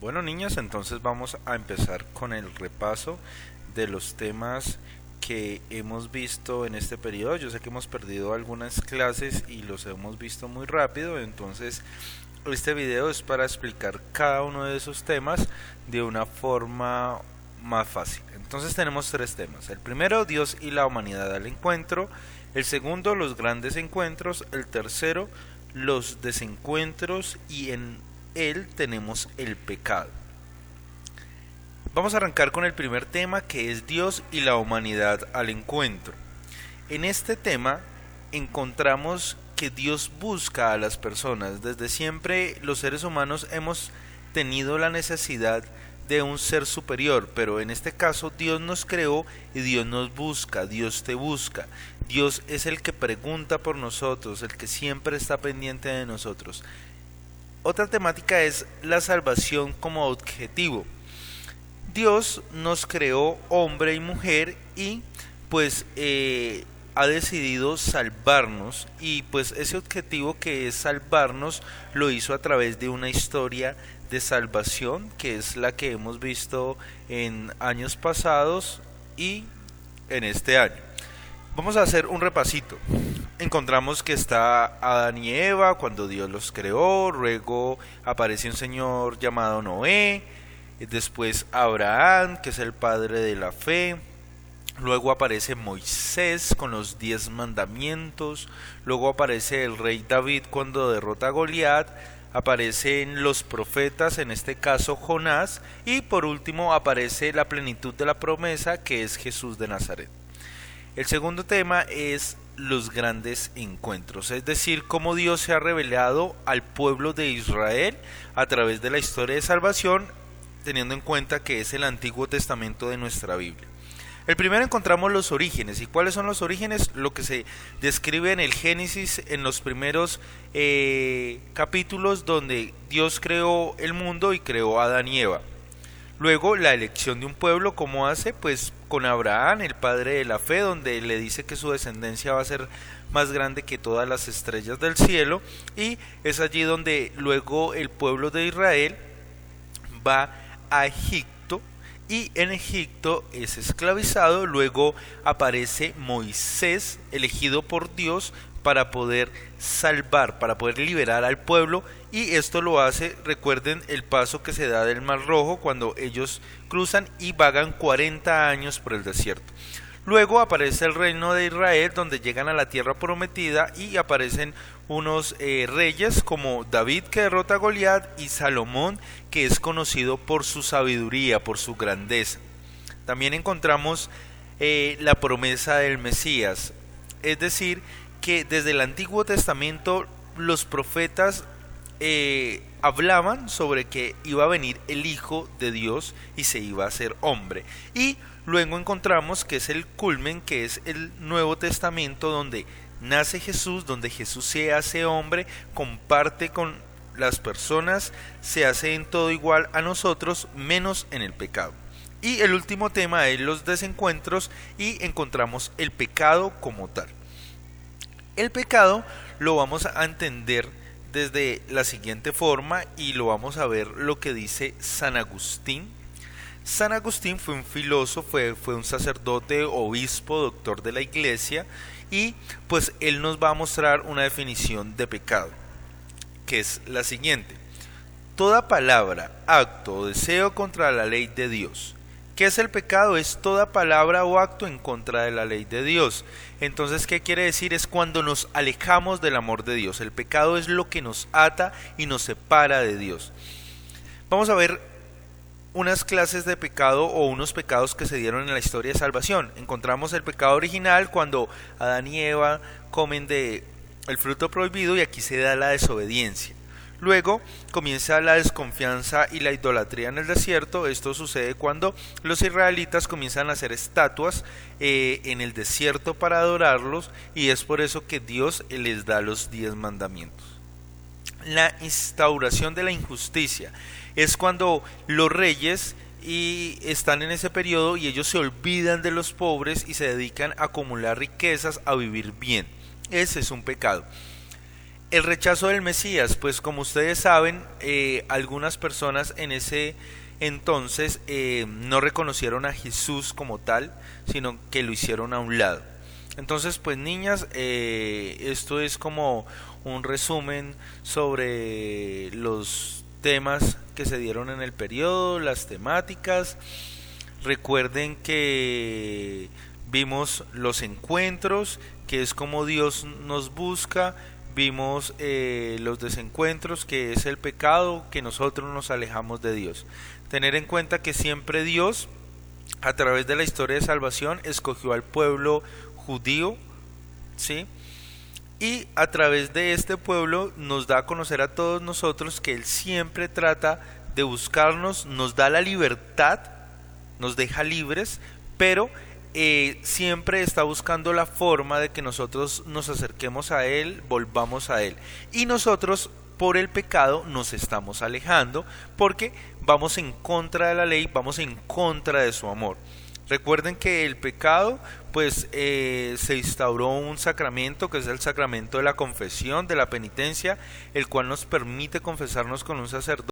Bueno, niñas, entonces vamos a empezar con el repaso de los temas que hemos visto en este periodo. Yo sé que hemos perdido algunas clases y los hemos visto muy rápido, entonces este video es para explicar cada uno de esos temas de una forma más fácil. Entonces tenemos tres temas. El primero, Dios y la humanidad al encuentro. El segundo, los grandes encuentros. El tercero, los desencuentros, y en él tenemos el pecado. Vamos a arrancar con el primer tema, que es Dios y la humanidad al encuentro. En este tema encontramos que Dios busca a las personas. Desde siempre los seres humanos hemos tenido la necesidad de un ser superior, pero en este caso Dios nos creó y Dios nos busca, Dios te busca. Dios es el que pregunta por nosotros, el que siempre está pendiente de nosotros. Otra temática es la salvación como objetivo. Dios nos creó hombre y mujer y pues ha decidido salvarnos, y pues ese objetivo que es salvarnos lo hizo a través de una historia de salvación que es la que hemos visto en años pasados y en este año. Vamos a hacer un repasito. Encontramos que está Adán y Eva cuando Dios los creó, luego aparece un señor llamado Noé, después Abraham, que es el padre de la fe, luego aparece Moisés con los 10 mandamientos, luego aparece el rey David cuando derrota a Goliat, aparecen los profetas, en este caso Jonás, y por último aparece la plenitud de la promesa, que es Jesús de Nazaret. El segundo tema es los grandes encuentros, es decir, cómo Dios se ha revelado al pueblo de Israel a través de la historia de salvación, teniendo en cuenta que es el Antiguo Testamento de nuestra Biblia. El primero encontramos los orígenes. ¿Y cuáles son los orígenes? Lo que se describe en el Génesis, en los primeros capítulos, donde Dios creó el mundo y creó a Adán y Eva. Luego la elección de un pueblo, ¿cómo hace? Pues con Abraham, el padre de la fe, donde le dice que su descendencia va a ser más grande que todas las estrellas del cielo, y es allí donde luego el pueblo de Israel va a Egipto, y en Egipto es esclavizado. Luego aparece Moisés, elegido por Dios para poder salvar, para poder liberar al pueblo, y esto lo hace, recuerden el paso que se da del Mar Rojo cuando ellos cruzan y vagan 40 años por el desierto. Luego aparece el reino de Israel, donde llegan a la tierra prometida, y aparecen unos reyes como David, que derrota a Goliat, y Salomón, que es conocido por su sabiduría, por su grandeza. También encontramos la promesa del Mesías, es decir, que desde el Antiguo Testamento los profetas hablaban sobre que iba a venir el Hijo de Dios y se iba a hacer hombre. Y luego encontramos que es el culmen, que es el Nuevo Testamento, donde nace Jesús, donde Jesús se hace hombre, comparte con las personas, se hace en todo igual a nosotros, menos en el pecado. Y el último tema es los desencuentros, y encontramos el pecado como tal. El pecado lo vamos a entender desde la siguiente forma, y lo vamos a ver lo que dice San Agustín. San Agustín fue un filósofo, fue un sacerdote, obispo, doctor de la iglesia, y pues él nos va a mostrar una definición de pecado, que es la siguiente: toda palabra, acto o deseo contra la ley de Dios. ¿Qué es el pecado? Es toda palabra o acto en contra de la ley de Dios. Entonces, ¿qué quiere decir? Es cuando nos alejamos del amor de Dios. El pecado es lo que nos ata y nos separa de Dios. Vamos a ver unas clases de pecado o unos pecados que se dieron en la historia de salvación. Encontramos el pecado original cuando Adán y Eva comen de el fruto prohibido, y aquí se da la desobediencia. Luego comienza la desconfianza y la idolatría en el desierto. Esto sucede cuando los israelitas comienzan a hacer estatuas en el desierto para adorarlos, y es por eso que Dios les da los 10 mandamientos. La instauración de la injusticia es cuando los reyes están en ese periodo y ellos se olvidan de los pobres y se dedican a acumular riquezas, a vivir bien. Ese es un pecado. El rechazo del Mesías, pues como ustedes saben, algunas personas en ese entonces no reconocieron a Jesús como tal, sino que lo hicieron a un lado. Entonces, pues niñas, esto es como un resumen sobre los temas que se dieron en el periodo, las temáticas. Recuerden que vimos los encuentros, que es como Dios nos busca. Vimos los desencuentros, que es el pecado, que nosotros nos alejamos de Dios. Tener en cuenta que siempre Dios, a través de la historia de salvación, escogió al pueblo judío, ¿sí? Y a través de este pueblo nos da a conocer a todos nosotros que Él siempre trata de buscarnos, nos da la libertad, nos deja libres, pero siempre está buscando la forma de que nosotros nos acerquemos a Él, volvamos a Él. Y nosotros, por el pecado, nos estamos alejando porque vamos en contra de la ley, vamos en contra de su amor. Recuerden que el pecado, pues se instauró un sacramento que es el sacramento de la confesión, de la penitencia, el cual nos permite confesarnos con un sacerdote